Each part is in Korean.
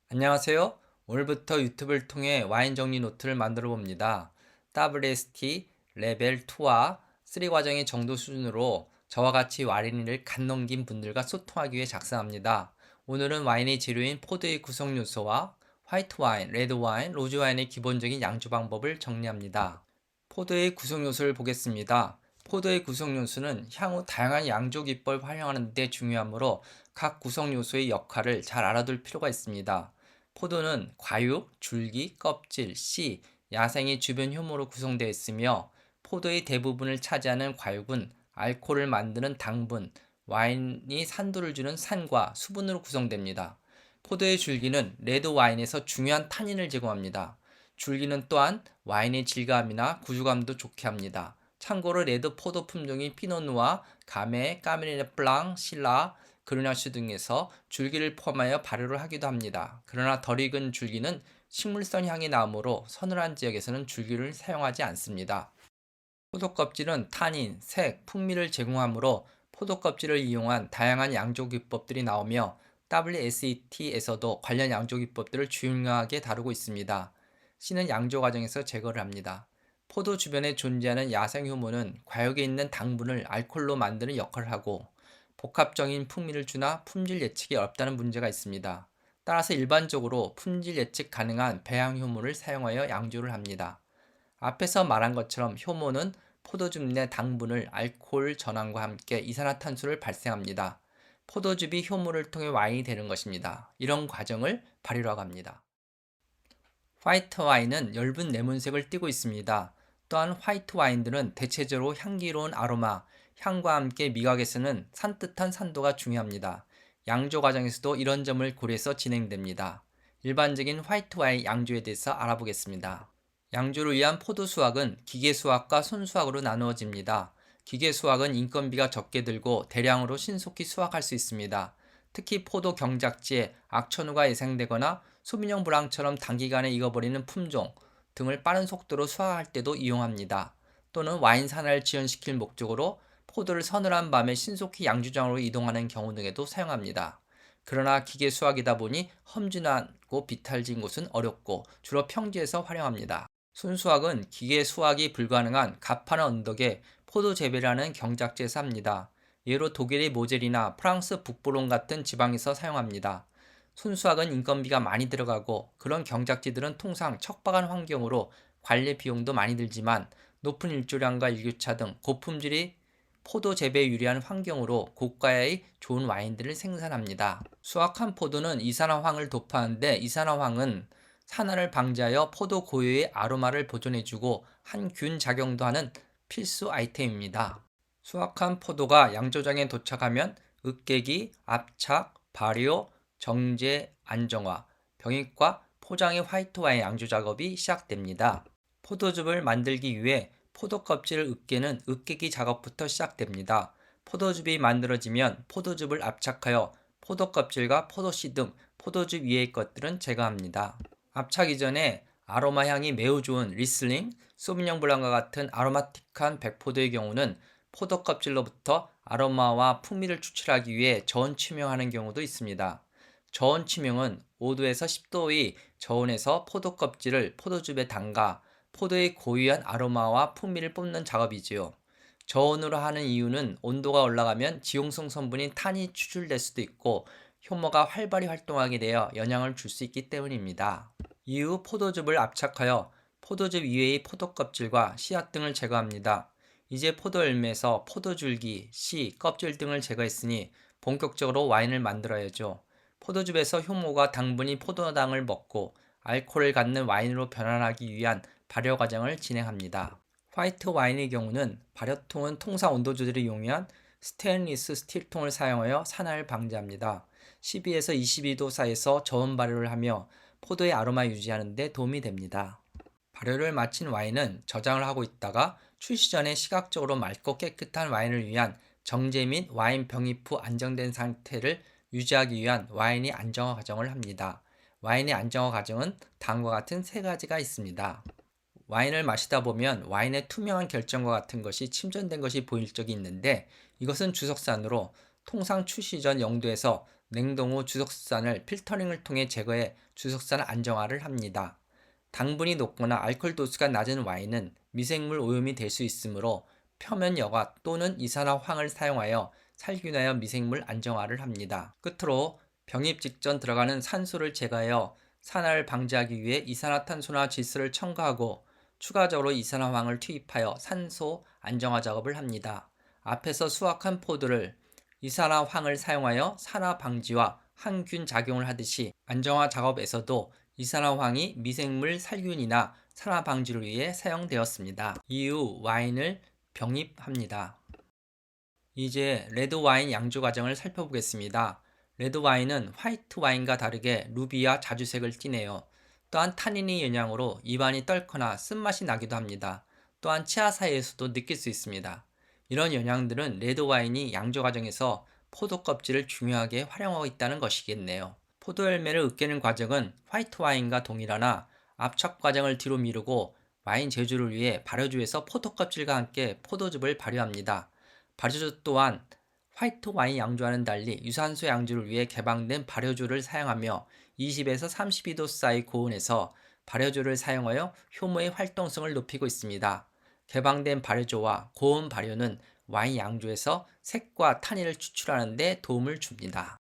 안녕하세요. 오늘부터 유튜브를 통해 와인 정리 노트를 만들어 봅니다. WST 레벨 2와 3 과정의 정도 수준으로 저와 같이 와인을 간 넘긴 분들과 소통하기 위해 작성합니다. 오늘은 와인의 재료인 포도의 구성 요소와 화이트 와인, 레드 와인, 로즈 와인의 기본적인 양조 방법을 정리합니다. 포도의 구성 요소를 보겠습니다. 포도의 구성 요소는 향후 다양한 양조 기법을 활용하는 데 중요하므로 각 구성 요소의 역할을 잘 알아둘 필요가 있습니다. 포도는 과육, 줄기, 껍질, 씨, 야생의 주변 효모로 구성되어 있으며 포도의 대부분을 차지하는 과육은 알코올을 만드는 당분, 와인이 산도를 주는 산과 수분으로 구성됩니다. 포도의 줄기는 레드 와인에서 중요한 타닌을 제공합니다. 줄기는 또한 와인의 질감이나 구조감도 좋게 합니다. 참고로 레드 포도 품종인 피노누아, 가메, 까메르네 블랑, 실라, 그르나슈 등에서 줄기를 포함하여 발효를 하기도 합니다. 그러나 덜 익은 줄기는 식물성 향이 나오므로 서늘한 지역에서는 줄기를 사용하지 않습니다. 포도 껍질은 타닌, 색, 풍미를 제공하므로 포도 껍질을 이용한 다양한 양조 기법들이 나오며 WSET에서도 관련 양조 기법들을 중요하게 다루고 있습니다. C는 양조 과정에서 제거를 합니다. 포도 주변에 존재하는 야생 효모는 과육에 있는 당분을 알코올로 만드는 역할을 하고 복합적인 풍미를 주나 품질 예측이 어렵다는 문제가 있습니다. 따라서 일반적으로 품질 예측 가능한 배양 효모를 사용하여 양조를 합니다. 앞에서 말한 것처럼 효모는 포도즙 내 당분을 알코올 전환과 함께 이산화탄소를 발생합니다. 포도즙이 효모를 통해 와인이 되는 것입니다. 이런 과정을 발효라고 합니다. 화이트 와인은 엷은 레몬색을 띠고 있습니다. 또한 화이트 와인들은 대체적으로 향기로운 아로마, 향과 함께 미각에서는 산뜻한 산도가 중요합니다. 양조 과정에서도 이런 점을 고려해서 진행됩니다. 일반적인 화이트 와인 양조에 대해서 알아보겠습니다. 양조를 위한 포도 수확은 기계 수확과 손 수확으로 나누어집니다. 기계 수확은 인건비가 적게 들고 대량으로 신속히 수확할 수 있습니다. 특히 포도 경작지에 악천후가 예상되거나 소비뇽 브랑처럼 단기간에 익어버리는 품종 등을 빠른 속도로 수확할 때도 이용합니다. 또는 와인 산화를 지연시킬 목적으로 포도를 서늘한 밤에 신속히 양조장으로 이동하는 경우 등에도 사용합니다. 그러나 기계 수확이다 보니 험준하고 비탈진 곳은 어렵고 주로 평지에서 활용합니다. 순수확은 기계 수확이 불가능한 가파른 언덕에 포도 재배를 하는 경작지에서 합니다. 예로 독일의 모젤이나 프랑스 북부론 같은 지방에서 사용합니다. 순수확은 인건비가 많이 들어가고 그런 경작지들은 통상 척박한 환경으로 관리 비용도 많이 들지만 높은 일조량과 일교차 등 고품질이 포도 재배에 유리한 환경으로 고가의 좋은 와인들을 생산합니다. 수확한 포도는 이산화황을 도포하는데 이산화황은 산화를 방지하여 포도 고유의 아로마를 보존해주고 항균 작용도 하는 필수 아이템입니다. 수확한 포도가 양조장에 도착하면 으깨기, 압착, 발효, 정제, 안정화, 병익과 포장의 화이트 와인 양조 작업이 시작됩니다. 포도즙을 만들기 위해 포도 껍질을 으깨는 으깨기 작업부터 시작됩니다. 포도즙이 만들어지면 포도즙을 압착하여 포도 껍질과 포도씨 등 포도즙 위의 것들은 제거합니다. 압착 이전에 아로마 향이 매우 좋은 리슬링, 소비뇽 블랑과 같은 아로마틱한 백포도의 경우는 포도 껍질로부터 아로마와 풍미를 추출하기 위해 저온 취명하는 경우도 있습니다. 저온 취명은 5도에서 10도의 저온에서 포도 껍질을 포도즙에 담가 포도의 고유한 아로마와 풍미를 뽑는 작업이지요. 저온으로 하는 이유는 온도가 올라가면 지용성 성분인 탄이 추출될 수도 있고 효모가 활발히 활동하게 되어 영향을 줄 수 있기 때문입니다. 이후 포도즙을 압착하여 포도즙 이외의 포도 껍질과 씨앗 등을 제거합니다. 이제 포도 열매에서 포도줄기, 씨, 껍질 등을 제거했으니 본격적으로 와인을 만들어야죠. 포도즙에서 효모가 당분이 포도당을 먹고 알코올을 갖는 와인으로 변환하기 위한 발효 과정을 진행합니다. 화이트 와인의 경우는 발효통은 통상 온도 조절을 이용한 스테인리스 스틸통을 사용하여 산화를 방지합니다. 12에서 22도 사이에서 저온 발효를 하며 포도의 아로마 유지하는 데 도움이 됩니다. 발효를 마친 와인은 저장을 하고 있다가 출시 전에 시각적으로 맑고 깨끗한 와인을 위한 정제 및 와인 병입 후 안정된 상태를 유지하기 위한 와인의 안정화 과정을 합니다. 와인의 안정화 과정은 다음과 같은 세 가지가 있습니다. 와인을 마시다 보면 와인의 투명한 결정과 같은 것이 침전된 것이 보일 적이 있는데 이것은 주석산으로 통상 출시 전 0도에서 냉동 후 주석산을 필터링을 통해 제거해 주석산 안정화를 합니다. 당분이 높거나 알코올 도수가 낮은 와인은 미생물 오염이 될 수 있으므로 표면 여과 또는 이산화황을 사용하여 살균하여 미생물 안정화를 합니다. 끝으로 병입 직전 들어가는 산소를 제거하여 산화를 방지하기 위해 이산화탄소나 질소를 첨가하고 추가적으로 이산화황을 투입하여 산소 안정화 작업을 합니다. 앞에서 수확한 포도를 이산화황을 사용하여 산화 방지와 항균 작용을 하듯이 안정화 작업에서도 이산화황이 미생물 살균이나 산화 방지를 위해 사용되었습니다. 이후 와인을 병입합니다. 이제 레드 와인 양조 과정을 살펴보겠습니다. 레드 와인은 화이트 와인과 다르게 루비와 자주색을 띠네요. 또한 타닌의 영향으로 입안이 떨거나 쓴맛이 나기도 합니다. 또한 치아 사이에서도 느낄 수 있습니다. 이런 영향들은 레드 와인이 양조 과정에서 포도 껍질을 중요하게 활용하고 있다는 것이겠네요. 포도 열매를 으깨는 과정은 화이트 와인과 동일하나 압착 과정을 뒤로 미루고 와인 제조를 위해 발효주에서 포도 껍질과 함께 포도즙을 발효합니다. 발효주 또한 화이트 와인 양조와는 달리 유산소 양조를 위해 개방된 발효주를 사용하며 20에서 32도 사이 고온에서 발효주를 사용하여 효모의 활동성을 높이고 있습니다. 개방된 발효주와 고온 발효는 와인 양조에서 색과 탄닌을 추출하는 데 도움을 줍니다.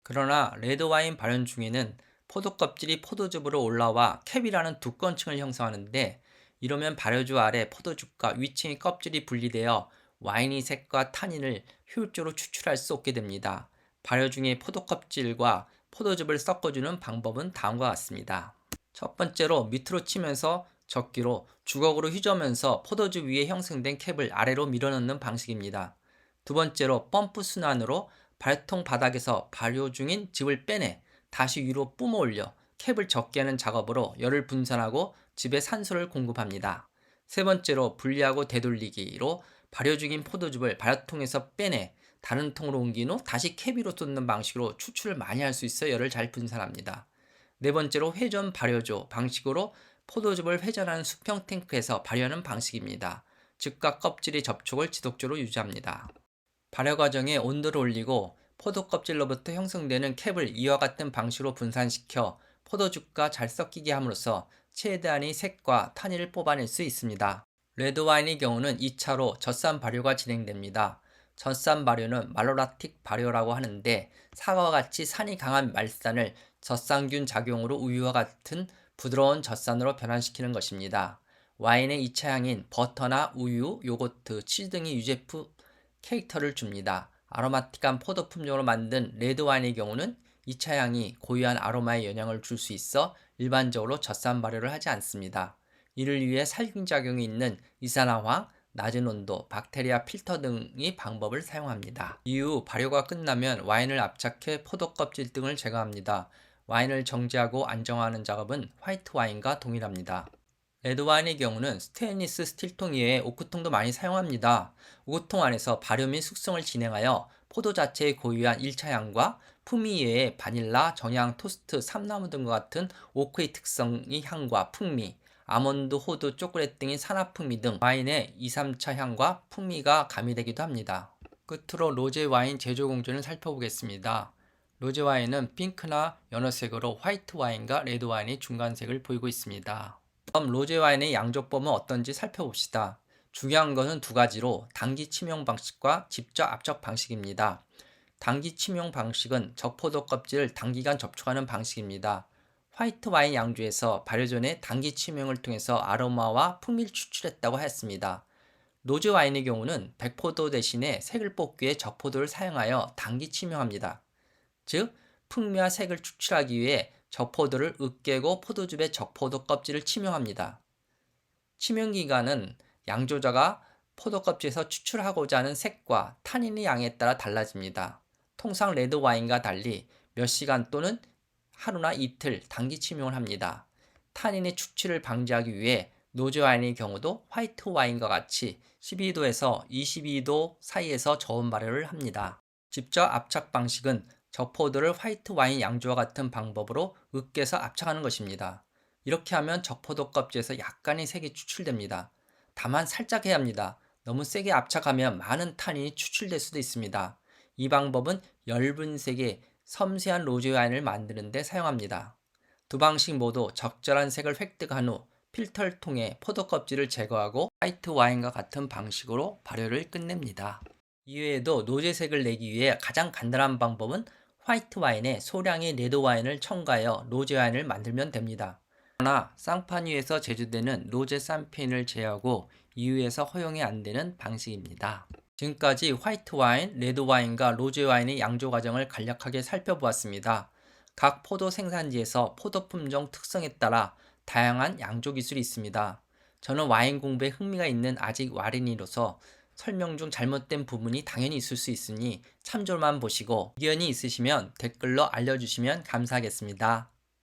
그러나 레드 와인 발효 중에는 포도 껍질이 포도즙으로 올라와 캡이라는 두꺼운 층을 형성하는데, 이러면 발효주 아래 포도즙과 위층의 껍질이 분리되어 와인의 색과 타닌을 효율적으로 추출할 수 없게 됩니다. 발효 중에 포도 껍질과 포도즙을 섞어주는 방법은 다음과 같습니다. 첫 번째로 밑으로 치면서 적기로 주걱으로 휘저으면서 포도즙 위에 형성된 캡을 아래로 밀어넣는 방식입니다. 두 번째로 펌프 순환으로 발효통 바닥에서 발효 중인 즙을 빼내 다시 위로 뿜어 올려 캡을 적게 하는 작업으로 열을 분산하고 즙에 산소를 공급합니다. 세 번째로 분리하고 되돌리기로 발효 중인 포도즙을 발효통에서 빼내 다른 통으로 옮긴 후 다시 캡 위로 쏟는 방식으로 추출을 많이 할 수 있어 열을 잘 분산합니다. 네 번째로 회전 발효조 방식으로 포도즙을 회전하는 수평 탱크에서 발효하는 방식입니다. 즙과 껍질의 접촉을 지속적으로 유지합니다. 발효 과정에 온도를 올리고 포도 껍질로부터 형성되는 캡을 이와 같은 방식으로 분산시켜 포도즙과 잘 섞이게 함으로써 최대한의 색과 탄닌을 뽑아낼 수 있습니다. 레드 와인의 경우는 2차로 젖산 발효가 진행됩니다. 젖산 발효는 말로라틱 발효라고 하는데, 사과와 같이 산이 강한 말산을 젖산균 작용으로 우유와 같은 부드러운 젖산으로 변환시키는 것입니다. 와인의 2차 향인 버터나 우유, 요거트, 치즈 등의 유제품 캐릭터를 줍니다. 아로마틱한 포도 품종으로 만든 레드 와인의 경우는 2차 향이 고유한 아로마에 영향을 줄 수 있어 일반적으로 젖산 발효를 하지 않습니다. 이를 위해 살균작용이 있는 이산화황, 낮은 온도, 박테리아 필터 등의 방법을 사용합니다. 이후 발효가 끝나면 와인을 압착해 포도 껍질 등을 제거합니다. 와인을 정지하고 안정화하는 작업은 화이트 와인과 동일합니다. 레드 와인의 경우는 스테인리스 스틸통 이외에 오크통도 많이 사용합니다. 오크통 안에서 발효 및 숙성을 진행하여 포도 자체의 고유한 1차 향과 풍미 이외에 바닐라, 정향, 토스트, 삼나무 등과 같은 오크의 특성의 향과 풍미, 아몬드, 호두, 초콜릿 등의 산화 풍미 등 와인의 2, 3차 향과 풍미가 가미되기도 합니다. 끝으로 로제 와인 제조 공정을 살펴보겠습니다. 로제 와인은 핑크나 연어색으로 화이트 와인과 레드 와인의 중간색을 보이고 있습니다. 그럼 로제 와인의 양조법은 어떤지 살펴봅시다. 중요한 것은 두 가지로 단기 침용 방식과 직접 압착 방식입니다. 단기 침용 방식은 적포도 껍질을 단기간 접촉하는 방식입니다. 화이트 와인 양조에서 발효 전에 단기 침용을 통해서 아로마와 풍미를 추출했다고 했습니다. 로즈 와인의 경우는 백포도 대신에 색을 뽑기 위해 적포도를 사용하여 단기 침용합니다. 즉, 풍미와 색을 추출하기 위해 적포도를 으깨고 포도즙에 적포도 껍질을 침용합니다. 침용 기간은 양조자가 포도 껍질에서 추출하고자 하는 색과 타닌의 양에 따라 달라집니다. 통상 레드 와인과 달리 몇 시간 또는 하루나 이틀 단기 침용을 합니다. 타닌의 추출을 방지하기 위해 노즈 와인의 경우도 화이트 와인과 같이 12도에서 22도 사이에서 저온 발효를 합니다. 직접 압착 방식은 적포도를 화이트 와인 양조와 같은 방법으로 으깨서 압착하는 것입니다. 이렇게 하면 적포도 껍질에서 약간의 색이 추출됩니다. 다만 살짝 해야 합니다. 너무 세게 압착하면 많은 탄닌이 추출될 수도 있습니다. 이 방법은 엷은 색의 섬세한 로제 와인을 만드는 데 사용합니다. 두 방식 모두 적절한 색을 획득한 후 필터를 통해 포도 껍질을 제거하고 화이트 와인과 같은 방식으로 발효를 끝냅니다. 이외에도 노제색을 내기 위해 가장 간단한 방법은 화이트 와인에 소량의 레드 와인을 첨가하여 로제 와인을 만들면 됩니다. 그러나 쌍파뉴에서 제조되는 로제 샴페인을 제외하고 EU에서 허용이 안 되는 방식입니다. 지금까지 화이트 와인, 레드 와인과 로제 와인의 양조 과정을 간략하게 살펴보았습니다. 각 포도 생산지에서 포도 품종 특성에 따라 다양한 양조 기술이 있습니다. 저는 와인 공부에 흥미가 있는 아직 와린이로서 설명 중 잘못된 부분이 당연히 있을 수 있으니 참조만 보시고 의견이 있으시면 댓글로 알려주시면 감사하겠습니다.